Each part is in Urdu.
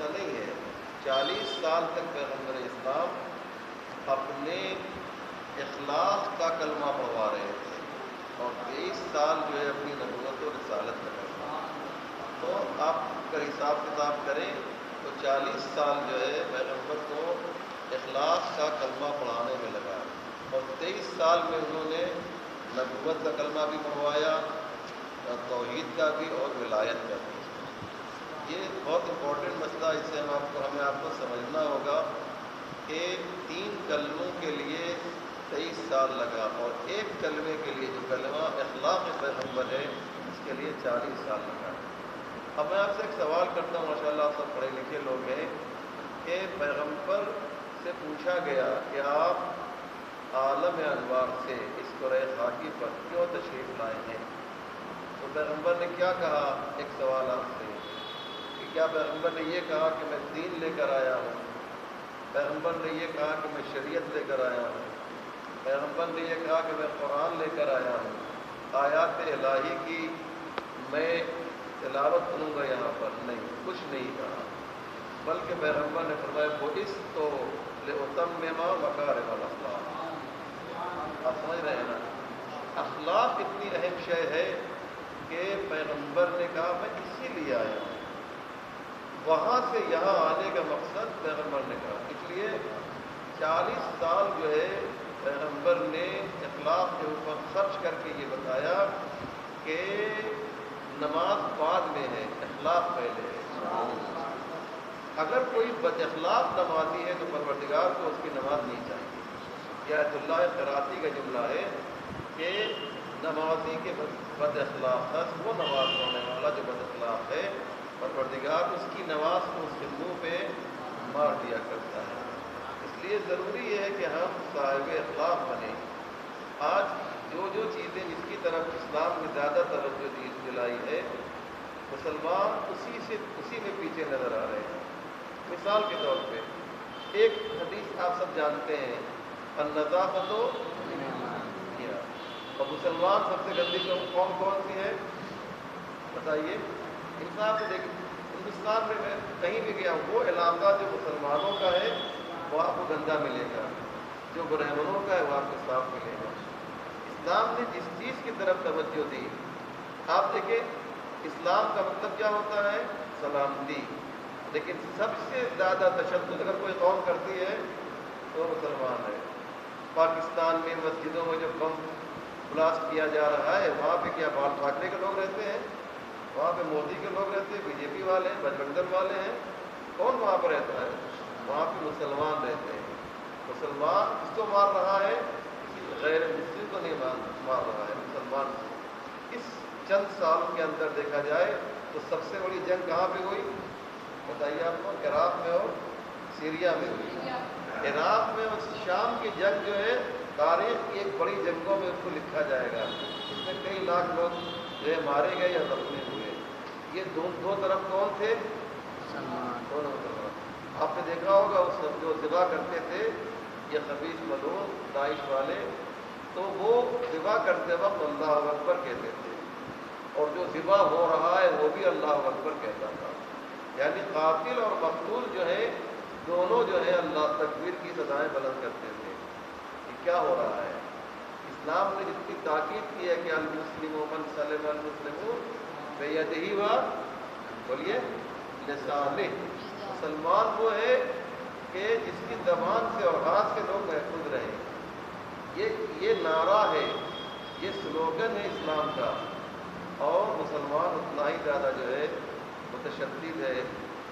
ایسا نہیں ہے. 40 سال تک پیغمبر اسلام اپنے اخلاص کا کلمہ پڑھوا رہے تھے اور 23 سال جو ہے اپنی نبوت و رسالت کا کلمہ. تو آپ کا حساب کتاب کریں تو 40 سال جو ہے پیغمبر کو اخلاص کا کلمہ پڑھانے میں لگا اور 23 سال میں انہوں نے نبوت کا کلمہ بھی پڑھوایا اور توحید کا بھی اور ولایت کا بھی. یہ بہت امپورٹنٹ مسئلہ. اس سے ہمیں آپ کو سمجھنا ہوگا کہ 3 کلموں کے لیے 23 سال لگا اور ایک کلمے کے لیے جو کلمہ اخلاق پیغمبر ہے اس کے لیے 40 سال لگا. اب میں آپ سے ایک سوال کرتا ہوں. ماشاء اللہ آپ سب پڑھے لکھے لوگ ہیں کہ پیغمبر سے پوچھا گیا کہ آپ عالم انوار سے اس قرۂ خاکی پر کیوں تشریف لائے ہیں؟ تو پیغمبر نے کیا کہا؟ ایک سوال آپ سے کہ کیا پیغمبر نے یہ کہا کہ میں دین لے کر آیا ہوں؟ پیغمبر نے یہ کہا کہ میں شریعت لے کر آیا ہوں؟ پیغمبر نے یہ کہا کہ میں قرآن لے کر آیا ہوں، آیات الہی کی میں تلاوت کروں گا یہاں پر؟ نہیں، کچھ نہیں کہا. بلکہ پیغمبر نے فرمایا بعثت لأتمم مکارم الاخلاق. آپ سمجھ رہے ہیں نا؟ اخلاق اتنی اہم شے ہے کہ پیغمبر نے کہا میں اسی لیے آیا ہوں. وہاں سے یہاں آنے کا مقصد پیغمبر نے کہا. اس لیے 40 سال جو ہے پیغمبر نے اخلاق کے اوپر خرچ کر کے یہ بتایا کہ نماز بعد میں ہے، اخلاق پہلے ہے. اگر کوئی بد اخلاق نمازی ہے تو پروردگار کو اس کی نماز نہیں چاہیے. یہ آیت اللہ قراتی کا جملہ ہے کہ نمازی کے بد اخلاق وہ نماز پڑھنے والا جو بد اخلاق ہے پروردگار اس کی نماز کو اس کے منہ پہ مار دیا کرتا ہے. اس لیے ضروری ہے کہ ہم صاحب اخلاق بنیں. آج جو چیزیں جس کی طرف اسلام نے زیادہ توجہ دلائی ہے مسلمان اسی میں پیچھے نظر آ رہے ہیں. مثال کے طور پہ ایک حدیث آپ سب جانتے ہیں النظافۃ اور مسلمان سب سے گندی کون سی ہے بتائیے؟ انصاف سے دیکھیں ہندوستان میں کہیں بھی گیا وہ علاقہ جو مسلمانوں کا ہے وہ آپ کو گندا ملے گا، جو برہمنوں کا ہے وہ آپ کو صاف ملے گا. اسلام نے جس چیز کی طرف توجہ دی، آپ دیکھیں اسلام کا مطلب کیا ہوتا ہے؟ سلامتی. لیکن سب سے زیادہ تشدد اگر کوئی قوم کرتی ہے تو مسلمان ہے. پاکستان میں مسجدوں میں جو بم بلاسٹ کیا جا رہا ہے وہاں پہ کیا بال ٹھاکرے کے لوگ رہتے ہیں؟ وہاں پہ مودی کے لوگ رہتے ہیں، بی جے پی والے ہیں، بجرنگ دل والے ہیں. کون وہاں پر رہتا ہے؟ وہاں پہ مسلمان رہتے ہیں. مسلمان کس کو مار رہا ہے؟ غیر مسلم کو نہیں مار رہا ہے، مسلمان کو. اس چند سالوں کے اندر دیکھا جائے تو سب سے بڑی جنگ کہاں پہ ہوئی بتائیے آپ کو؟ عراق میں اور سیریا میں ہوئی. عراق میں اور شام کی جنگ جو ہے تاریخ کی ایک بڑی جنگوں میں اس کو لکھا جائے گا. اس میں کئی لاکھ لوگ جو ہے مارے گئے یا زخمی ہوئے. یہ دو طرف کون تھے؟ دونوں طرف. آپ نے دیکھا ہوگا اس جو ذبح کرتے تھے یہ خبیث ملعون داعش والے، تو وہ ذبح کرتے وقت اللہ اکبر کہتے تھے اور جو ذبح ہو رہا ہے وہ بھی اللہ اکبر کہتا تھا. یعنی قاتل اور مقتول جو ہے دونوں جو ہے اللہ تکبیر کی صدائیں بلند کرتے تھے. یہ کیا ہو رہا ہے؟ اسلام نے جتنی تاکید کی ہے کہ المسلم من سلم المسلمون بیدہ و بولیے لسانہ. مسلمان وہ ہے کہ جس کی زبان سے اور ہاتھ سے لوگ محفوظ رہیں. یہ نعرہ ہے، یہ سلوگن ہے اسلام کا. اور مسلمان اتنا ہی زیادہ جو ہے متشدد ہے،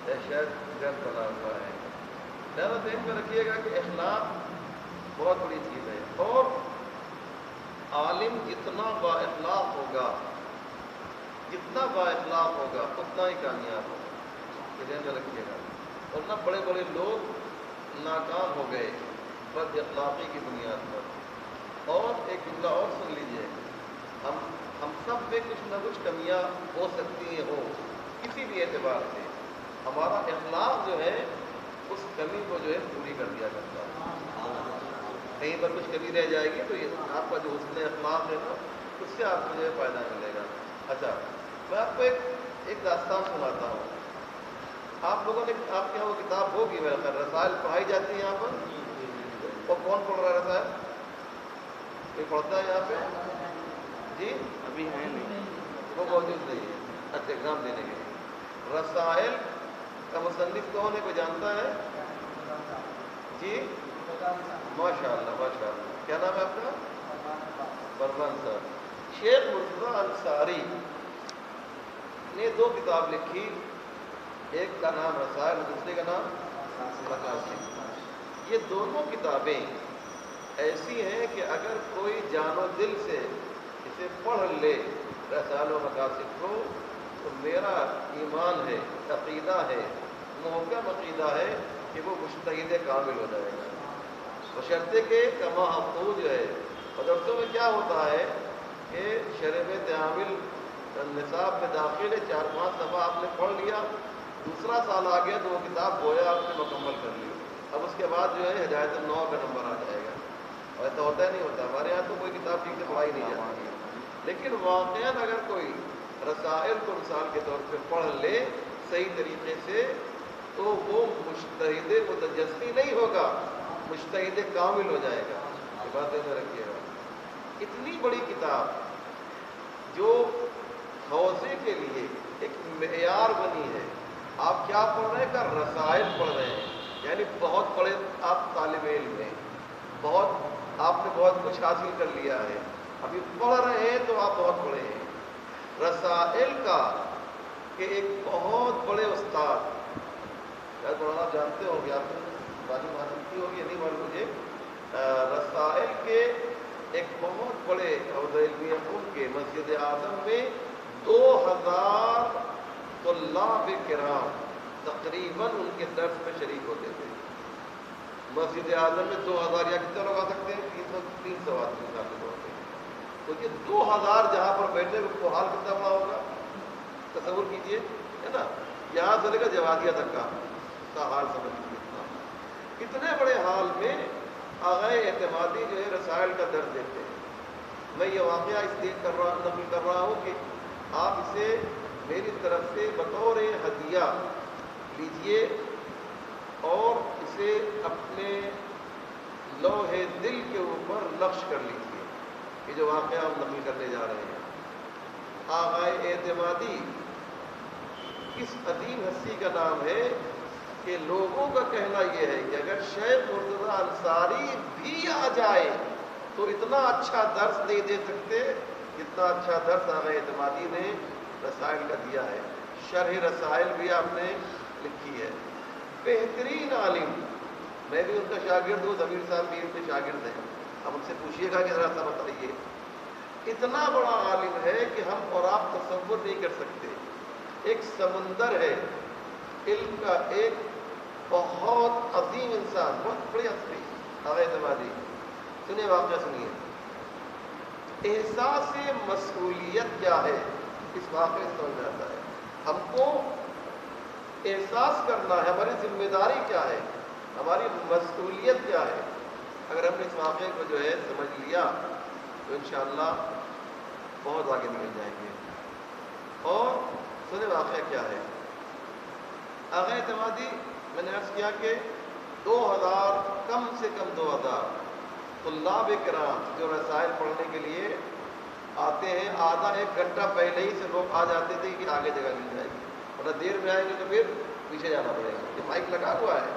دہشت گرد بنا ہوا ہے. زیادہ ذہن میں رکھیے گا کہ اخلاق بہت بڑی چیز ہے اور عالم جتنا با اخلاق ہوگا اتنا ہی کامیاب ہوگا. یہ ذہن میں رکھیے گا. ورنہ بڑے بڑے لوگ ناکام ہو گئے بد اخلاقی کی بنیاد پر. اور ایک جملہ اور سن لیجئے، ہم سب میں کچھ نہ کچھ کمیاں ہو سکتی ہیں، کسی بھی اعتبار سے. ہمارا اخلاق جو ہے اس کمی کو جو ہے پوری کر دیا کرتا ہے. کہیں پر کچھ کمی رہ جائے گی تو یہ آپ کا جو حسن اخلاق ہے نا اس سے آپ کو جو ہے فائدہ ملے گا. اچھا میں آپ کو ایک داستان سناتا ہوں. آپ لوگوں نے آپ کے یہاں وہ کتاب ہوگی میرا خیال، رسائل پڑھائی جاتی ہے یہاں پر؟ اور کون پڑھ رہا ہے رسائل؟ کوئی پڑھتا ہے یہاں پہ؟ جی ابھی ہے نہیں، وہ موجود نہیں ہے، اچھا ایگزام دینے کے لیے۔ رسائل کا مصنف کون ہے، کوئی جانتا ہے؟ جی ماشاء اللہ ماشاء اللہ، کیا نام ہے آپ کا؟ بربان صاحب۔ شیخ مرتضیٰ انصاری نے 2 کتاب لکھی، ایک کا نام رسائل اور دوسرے کا نام مقاصد۔ یہ دونوں کتابیں ایسی ہیں کہ اگر کوئی جان و دل سے اسے پڑھ لے رسائل و مقاصد کو، تو میرا ایمان ہے، عقیدہ ہے، محکم عقیدہ ہے کہ وہ مجتہد کامل ہو جائے گا، بشرطے کہ کما حقوق جو ہے مدرسوں میں کیا ہوتا ہے کہ شرح تعامل نصاب میں داخل ہے، 4-5 دفعہ آپ نے پڑھ لیا، دوسرا سال آ گیا تو وہ کتاب گویا آپ نے مکمل کر لی، اب اس کے بعد جو ہے ہدایت النوح کا نمبر آ جائے گا۔ اور ایسا ہوتا ہے نہیں ہوتا، ہمارے یہاں تو کوئی کتاب ٹھیک سے پڑھائی نہیں جاتی، لیکن واقعاً اگر کوئی رسائل کو مثال کے طور پہ پڑھ لے صحیح طریقے سے، تو وہ مجتہد متجزی نہیں ہوگا، مجتہد کامل ہو جائے گا۔ یہ بات میں رکھیے گا، اتنی بڑی کتاب جو حوزے کے لیے ایک معیار بنی ہے، آپ کیا پڑھ رہے ہیں؟ کہ رسائل پڑھ رہے ہیں، یعنی بہت بڑے آپ طالب علم ہیں، بہت آپ نے بہت کچھ حاصل کر لیا ہے، ابھی پڑھ رہے ہیں تو آپ بہت بڑے ہیں۔ رسائل کا کہ ایک بہت بڑے استاد، شاید مولانا جانتے ہوں گے، آپ نے معلوم حاصل کی ہوگی یا نہیں معلوم مجھے، رسائل کے ایک بہت بڑے حوزہ علمیہ ان کے مسجد اعظم میں 2000 طلاب کرام تقریباً ان کے درس میں شریک ہوتے تھے۔ مسجد اعظم میں 2000 یا کتنے لوگ آ سکتے ہیں؟ 300 آدمی داخل ہوتے ہیں، تو یہ 2000 جہاں پر بیٹھے ان کو حال کتنا بڑا ہوگا، تصور کیجئے، ہے نا؟ یہاں سے لے کر جوادیہ تک کا حال سمجھ لیجیے۔ اتنے بڑے حال میں آغائے اعتمادی جو ہے رسائل کا درس دیتے ہیں۔ میں یہ واقعہ اس لیے نقل کر رہا ہوں کہ آپ اسے میری طرف سے بطور ہدیہ لیجئے اور اسے اپنے لوح دل کے اوپر نقش کر لیجئے۔ یہ جو واقعہ ہم نقل کرنے جا رہے ہیں، آغائے اعتمادی کس عظیم ہستی کا نام ہے کہ لوگوں کا کہنا یہ ہے کہ اگر شیخ مرتضیٰ انصاری بھی آ جائے تو اتنا اچھا درس نہیں دے سکتے جتنا اچھا درس آغائے اعتمادی نے رسائل کا دیا ہے۔ شرح رسائل بھی آپ نے لکھی ہے، بہترین عالم، میں بھی ان کا شاگرد ہوں، ضمیر صاحب بھی ان کے شاگرد ہیں، اب ان سے پوچھیے گا کہ ذرا سا بتائیے، اتنا بڑا عالم ہے کہ ہم اور آپ تصور نہیں کر سکتے، ایک سمندر ہے علم کا، ایک بہت عظیم انسان، بہت بڑی ہستی آغائے اعتمادی۔ سنیے واقعہ سنیے، احساس مسئولیت کیا ہے اس واقعے سے سمجھ آتا ہے، ہم کو احساس کرنا ہے ہماری ذمہ داری کیا ہے، ہماری مسئولیت کیا ہے۔ اگر ہم نے اس واقعے کو جو ہے سمجھ لیا تو انشاءاللہ بہت آگے نکل جائیں گے۔ اور سنیں واقعہ کیا ہے۔ آغائے اعتمادی میں نے عرض کیا کہ 2000 کم سے کم 2000 طلاب کرام جو رسائل پڑھنے کے لیے آتے ہیں، آدھا 1 گھنٹہ پہلے ہی سے لوگ آ جاتے تھے کہ آگے جگہ مل جائے گی، ورنہ دیر میں آئیں گے تو پھر پیچھے جانا پڑے گا۔ یہ مائک لگا ہوا ہے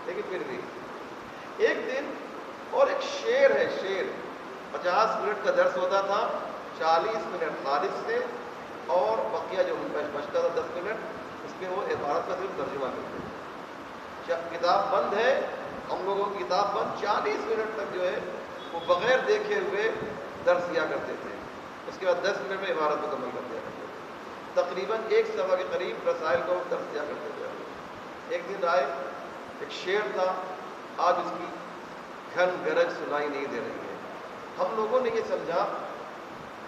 لیکن پھر بھی ایک دن، اور ایک شعر ہے، شعر 50 منٹ کا درس ہوتا تھا، 40 منٹ خالص سے اور بقیہ جو بچتا تھا 10 منٹ اس میں وہ عبارت کا صرف ترجمہ کرتے تھے۔ کتاب بند ہے، ہم لوگوں کی کتاب بند، 40 منٹ تک جو ہے وہ بغیر دیکھے ہوئے درس دیا کرتے تھے، اس کے بعد 10 منٹ میں عبارت مکمل کر دیا کرتے تھے، تقریباً 1 صفحہ کے قریب رسائل کو درس دیا کرتے تھے۔ ایک دن آئے، ایک شعر تھا، آج اس کی گھن گرج سنائی نہیں دے رہی ہے۔ ہم لوگوں نے یہ سمجھا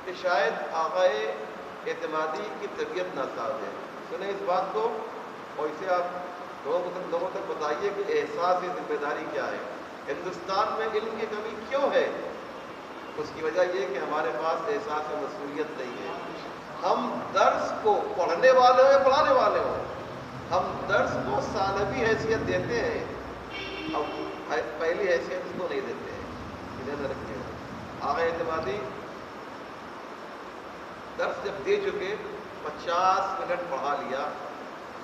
کہ شاید آغائے اعتمادی کی طبیعت ناساز ہے۔ سنیں اس بات کو اور اسے آپ لوگوں تک بتائیے کہ احساس ذمہ داری کیا ہے۔ ہندوستان میں علم کی کمی کیوں ہے؟ اس کی وجہ یہ کہ ہمارے پاس احساس مسئولیت نہیں ہے۔ ہم درس کو پڑھنے والے ہوں یا پڑھانے والے ہوں، ہم درس کو نائبی حیثیت دیتے ہیں، اب پہلی حیثیت اس کو نہیں دیتے ہیں. ادھر رکھیے آقا اعتمادی درس جب دے چکے 50 منٹ پڑھا لیا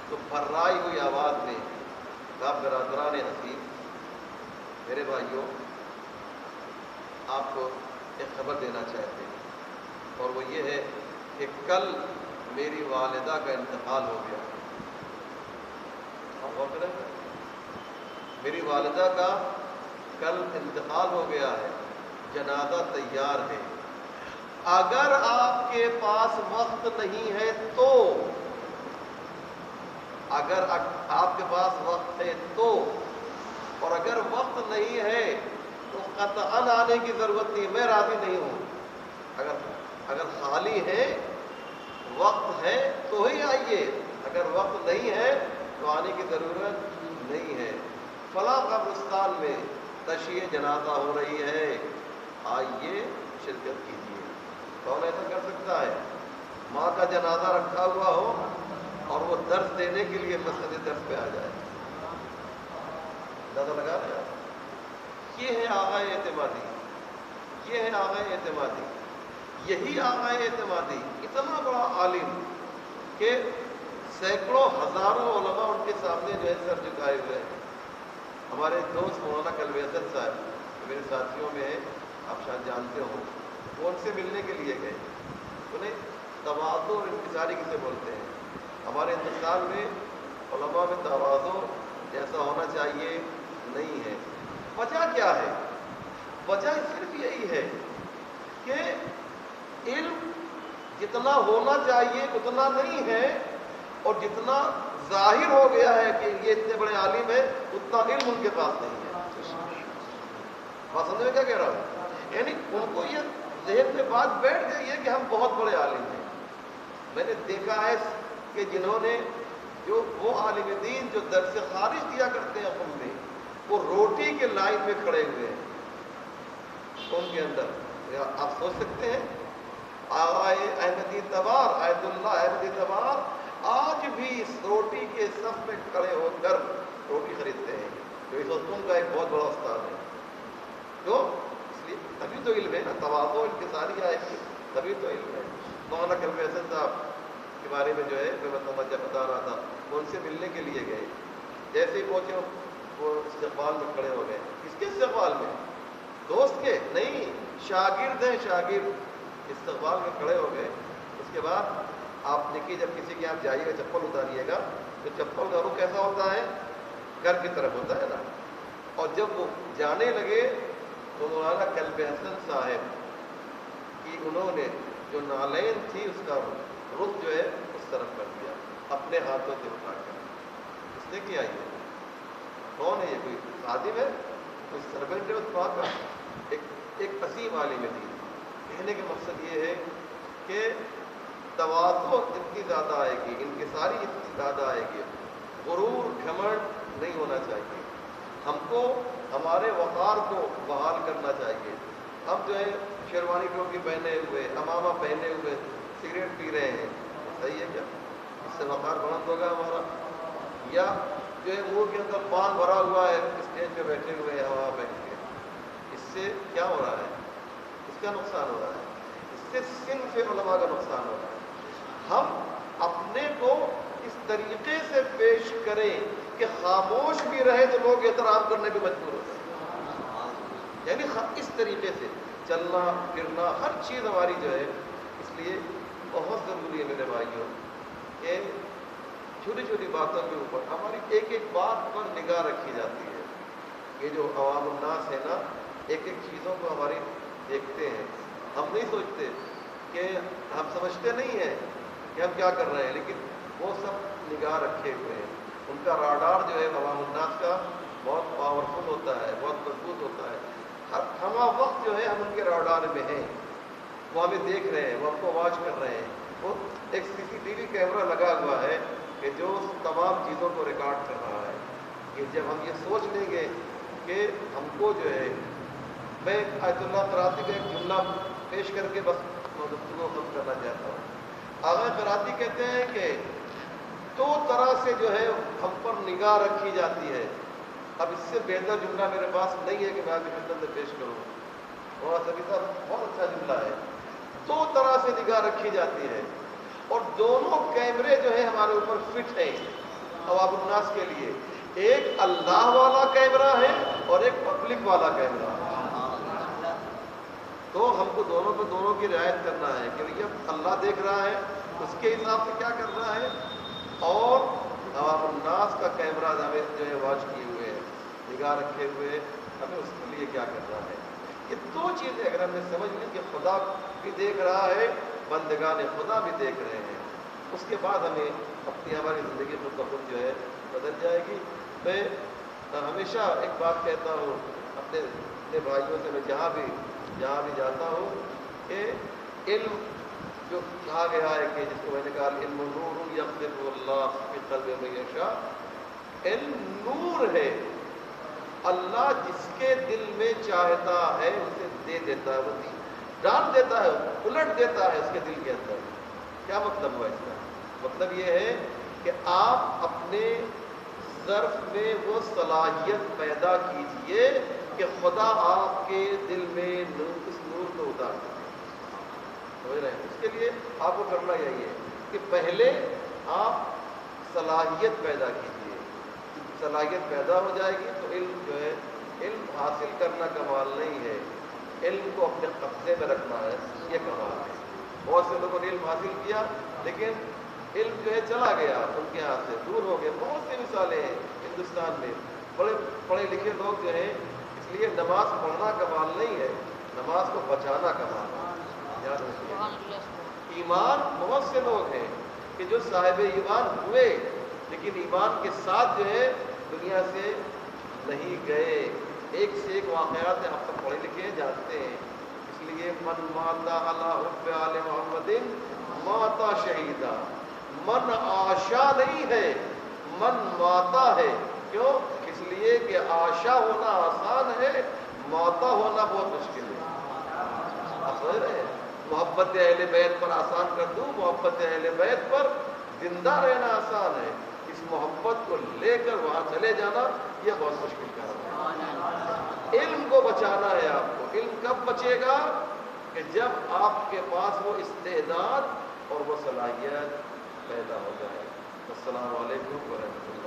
تو پھررائی ہوئی آواز میں کہا برادران حسین، میرے بھائیوں آپ کو ایک خبر دینا چاہتے ہیں، اور وہ یہ ہے کہ کل میری والدہ کا انتقال ہو گیا. آپ غور کریں، میری والدہ کا کل انتقال ہو گیا ہے، جنازہ تیار ہے. اگر آپ کے پاس وقت نہیں ہے تو، اگر آپ کے پاس وقت ہے تو، اور اگر وقت نہیں ہے تو قطعاً آنے کی ضرورت نہیں، میں راضی نہیں ہوں. اگر خالی ہے، وقت ہے تو ہی آئیے، اگر وقت نہیں ہے تو آنے کی ضرورت نہیں ہے. فلاں قبرستان میں تشییع جنازہ ہو رہی ہے، آئیے شرکت کیجیے. کون ایسا کر سکتا ہے؟ ماں کا جنازہ رکھا ہوا ہو اور وہ درس دینے کے لیے مسجد درس پہ آ جائے. اندازہ لگا رہے ہیں؟ یہ ہے آقا اعتمادی، یہ ہے آقا اعتمادی. یہی آقا اعتمادی اتنا بڑا عالم کہ سینکڑوں ہزاروں علماء ان کے سامنے جو ہے سر جھکائے ہوئے ہیں. ہمارے دوست مولانا کلوی حسن صاحب میرے ساتھیوں میں ہیں، آپ شاید جانتے ہوں، وہ ان سے ملنے کے لیے گئے. انہیں تواضع اور انکساری کسے بولتے ہیں؟ ہمارے ہندوستان میں علماء میں تواضع جیسا ہونا چاہیے نہیں ہے. وجہ کیا ہے؟ وجہ صرف یہی ہے کہ علم جتنا ہونا چاہیے اتنا نہیں ہے، اور جتنا ظاہر ہو گیا ہے کہ یہ اتنے بڑے عالم ہیں اتنا علم ان کے پاس نہیں ہے. بات سمجھ میں کیا کہہ رہا ہوں؟ یعنی ان کو یہ ذہن میں بات بیٹھ گئی ہے کہ ہم بہت بڑے عالم ہیں. میں نے دیکھا ہے کہ جنہوں نے جو وہ عالم دین جو درس خارج دیا کرتے ہیں ہم میں، وہ روٹی کے لائن میں کھڑے ہوئے ہیں. ان کے اندر آپ سوچ سکتے ہیں، آغائے احمدی تبار، آیت اللہ احمدی تبار آج بھی اس روٹی کے صف میں کھڑے ہو کر روٹی خریدتے ہیں، جو اس وقت ان کا ایک بہت بڑا استاد ہے. تو اس لیے تبھی تو علم ہے نا، تواضع انکساری آئے گی تبھی تو علم ہے. مولانا کلوی حسن صاحب کے بارے میں جو ہے میں بتا رہا تھا، وہ ان سے ملنے کے لیے گئے. جیسے ہی پہنچے وہ استقبال میں کھڑے ہو گئے. کس کے استقبال میں؟ دوست کے نہیں، شاگرد ہیں، شاگرد. استقبال میں کھڑے ہو گئے. اس کے بعد آپ دیکھیے جب کسی کے آپ جائیے گا چپل اتاریے گا تو چپل کا رخ کیسا ہوتا ہے؟ گھر کی طرف ہوتا ہے نا. اور جب وہ جانے لگے تو مولانا کلب حسن صاحب کی انہوں نے جو نالین تھی اس کا رخ جو ہے اس طرف کر دیا اپنے ہاتھوں سے اٹھا کر. اس نے کیا؟ یہ کون ہے؟ یہ کوئی خادم ہے، کوئی سرونٹ ہے اس بات کا؟ ایک عظیم عالم دین. کہنے کا مقصد یہ ہے کہ تواضع جتنی زیادہ آئے گی، انکساری جتنی زیادہ آئے گی، غرور گھمنڈ نہیں ہونا چاہیے. ہم کو ہمارے وقار کو بحال کرنا چاہیے. ہم جو ہے شیروانی ٹوپی پہنے ہوئے، امامہ پہنے ہوئے سگریٹ پی رہے ہیں، صحیح ہے کیا؟ اس سے وقار بلند ہوگا ہمارا؟ یا جو ہے منہ کے اندر پان بھرا ہوا ہے، اسٹیج پہ بیٹھے ہوئے ہیں ہوا پہن کے، اس سے کیا ہو رہا ہے؟ اس کا نقصان ہو رہا ہے. اس سے صنف علماء کا نقصان ہو رہا ہے. ہم اپنے کو اس طریقے سے پیش کریں کہ خاموش بھی رہے تو لوگ احترام کرنے پہ مجبور ہو جائیں. یعنی اس طریقے سے چلنا پھرنا ہر چیز ہماری جو ہے، اس لیے بہت ضروری ہے میرے بھائیوں کہ چھوٹی چھوٹی باتوں کے اوپر ہماری ایک ایک بات پر نگاہ رکھی جاتی ہے. یہ جو عوام الناس ہے نا، ایک ایک چیزوں کو ہماری دیکھتے ہیں. ہم نہیں سوچتے کہ ہم سمجھتے نہیں ہیں کہ ہم کیا کر رہے ہیں، لیکن وہ سب نگاہ رکھے ہوئے ہیں. ان کا راڈار جو ہے عوام الناس کا بہت پاورفل ہوتا ہے، بہت مضبوط ہوتا ہے. ہم وقت جو ہے ہم ان کے راڈار میں ہیں، وہ ہمیں دیکھ رہے ہیں، وہ ہم کو واچ کر رہے ہیں. وہ ایک CCTV کیمرہ لگا ہوا ہے کہ جو تمام چیزوں کو ریکارڈ کر رہا ہے. کہ جب ہم یہ سوچ لیں گے کہ ہم کو جو ہے، میں آیت اللہ قراتی کا ایک جملہ پیش کر کے بس گفتگو ختم کرنا چاہتا ہوں. آغا قراتی کہتے ہیں کہ دو طرح سے جو ہے ہم پر نگاہ رکھی جاتی ہے. اب اس سے بہتر جملہ میرے پاس نہیں ہے کہ میں آپ کی خدمت میں پیش کروں. اور سبھی صاحب بہت اچھا جملہ ہے. دو طرح سے نگاہ رکھی جاتی ہے اور دونوں کیمرے جو ہے ہمارے اوپر فٹ ہیں عوام الناس کے لیے. ایک اللہ والا کیمرہ ہے اور ایک پبلک والا کیمرہ ہے. تو ہم کو دونوں کو دونوں کی رعایت کرنا ہے کہ بھیا اللہ دیکھ رہا ہے اس کے حساب سے کیا کرنا ہے اور عوام الناس کا کیمرہ ہمیں جو ہے واچ کیے ہوئے ہے نگاہ رکھے ہوئے ہمیں اس کے لیے کیا کرنا ہے. یہ دو چیزیں اگر ہم نے سمجھ لی کہ خدا بھی دیکھ رہا ہے بندگان خدا بھی دیکھ رہے ہیں اس کے بعد ہمیں اپنی ہماری زندگی خود بخود جو ہے بدل جائے گی. میں ہمیشہ ایک بات کہتا ہوں اپنے بھائیوں سے میں جہاں بھی جاتا ہوں کہ علم جو کہا گیا ہے کہ جس کو میں نے کہا علم نور یقذف اللہ فی قلب من یشاء. علم نور ہے اللہ جس کے دل میں چاہتا ہے اسے دے دیتا ہے وہ ڈال دیتا ہے الٹ دیتا ہے اس کے دل کے اندر. کیا مطلب ہوا اس کا؟ مطلب یہ ہے کہ آپ اپنے ظرف میں وہ صلاحیت پیدا کیجئے کہ خدا آپ کے دل میں اس نور کو اتار دے. سمجھ رہے ہیں؟ اس کے لیے آپ کو کرنا یہی ہے کہ پہلے آپ صلاحیت پیدا کیجئے. صلاحیت پیدا ہو جائے گی تو علم جو ہے علم حاصل کرنا کمال نہیں ہے علم کو اپنے قبضے میں رکھنا ہے یہ کمال ہے. بہت سے لوگوں نے علم حاصل کیا لیکن علم جو ہے چلا گیا ان کے ہاتھ سے دور ہو گیا. بہت سی مثالیں ہیں ہندوستان میں بڑے پڑھے لکھے لوگ جو ہیں. اس لیے نماز پڑھنا کمال نہیں ہے نماز کو بچانا کمال ہے. یاد رکھیے ایمان بہت سے لوگ ہیں کہ جو صاحب ایمان ہوئے لیکن ایمان کے ساتھ جو ہے دنیا سے نہیں گئے. ایک سے ایک واقعات آپ سب پڑھے لکھے جانتے ہیں. اس لیے من ماتا علی حب آل محمد ماتا شہیدہ. من آشا نہیں ہے من ماتا ہے. کیوں؟ اس لیے کہ آشا ہونا آسان ہے ماتا ہونا بہت مشکل ہے. آپ سمجھ رہے ہیں؟ محبت اہل بیت پر آسان کر دوں محبت اہل بیت پر زندہ رہنا آسان ہے. اس محبت کو لے کر وہاں چلے جانا یہ بہت مشکل کام ہے. علم کو بچانا ہے آپ کو. علم کب بچے گا؟ کہ جب آپ کے پاس وہ استعداد اور وہ صلاحیت پیدا ہو جائے. السلام علیکم ورحمۃ اللہ.